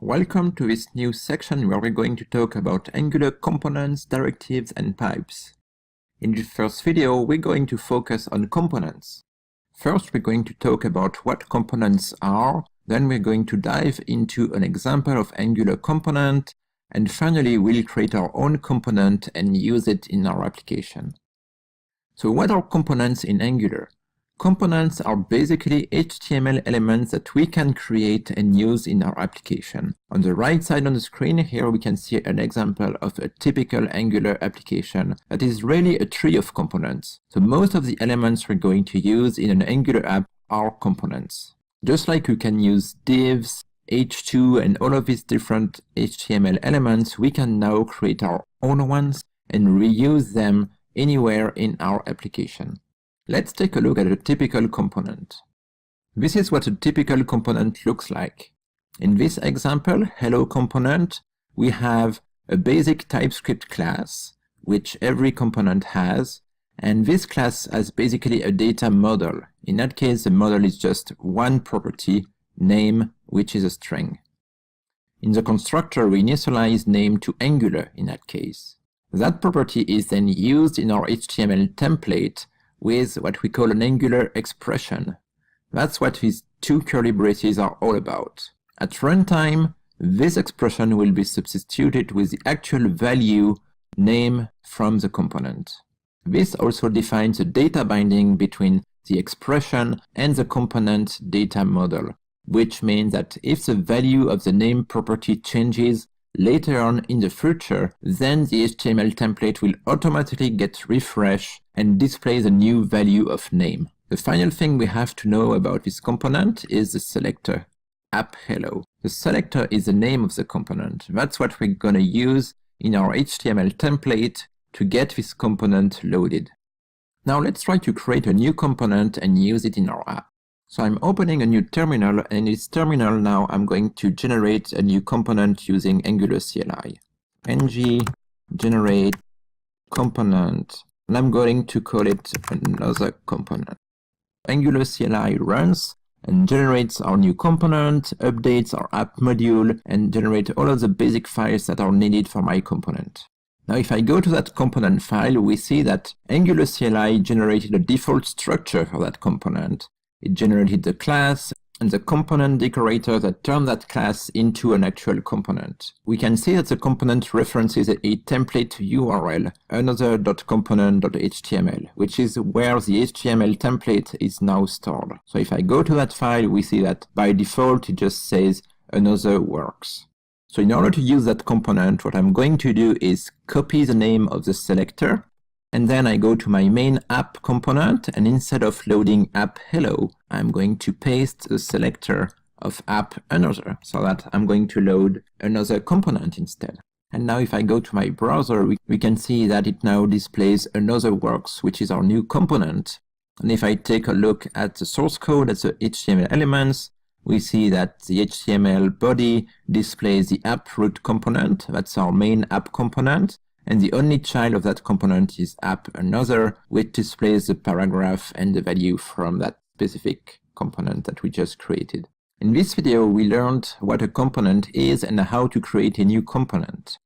Welcome to this new section where we're going to talk about Angular components, directives, and pipes. In this first video, we're going to focus on components. First, we're going to talk about what components are, then we're going to dive into an example of Angular component, and finally we'll create our own component and use it in our application. So what are components in Angular? Components are basically HTML elements that we can create and use in our application. On the right side on the screen here we can see an example of a typical Angular application that is really a tree of components. So most of the elements we're going to use in an Angular app are components. Just like you can use divs, h2 and all of these different HTML elements, we can now create our own ones and reuse them anywhere in our application. Let's take a look at a typical component. This is what a typical component looks like. In this example, hello component, we have a basic TypeScript class, which every component has, and this class has basically a data model. In that case, the model is just one property, name, which is a string. In the constructor, we initialize name to Angular in that case. That property is then used in our HTML template with what we call an Angular expression. That's what these two curly braces are all about. At runtime, this expression will be substituted with the actual value name from the component. This also defines a data binding between the expression and the component data model, which means that if the value of the name property changes later on in the future, then the HTML template will automatically get refreshed and display the new value of name. The final thing we have to know about this component is the selector, app_hello. The selector is the name of the component. That's what we're going to use in our HTML template to get this component loaded. Now let's try to create a new component and use it in our app. So I'm opening a new terminal, and in this terminal now I'm going to generate a new component using Angular CLI. ng generate component, and I'm going to call it another component. Angular CLI runs and generates our new component, updates our app module, and generates all of the basic files that are needed for my component. Now if I go to that component file, we see that Angular CLI generated a default structure for that component. It generated the class and the component decorator that turned that class into an actual component. We can see that the component references a template URL, another.component.html, which is where the HTML template is now stored. So if I go to that file, we see that by default it just says another works. So in order to use that component, what I'm going to do is copy the name of the selector, and then I go to my main app component, and instead of loading app_hello, I'm going to paste the selector of app_another, so that I'm going to load another component instead. And now if I go to my browser, we can see that it now displays another works, which is our new component. And if I take a look at the source code, at the HTML elements, we see that the HTML body displays the app root component, that's our main app component. And the only child of that component is app_another, which displays the paragraph and the value from that specific component that we just created. In this video, we learned what a component is and how to create a new component.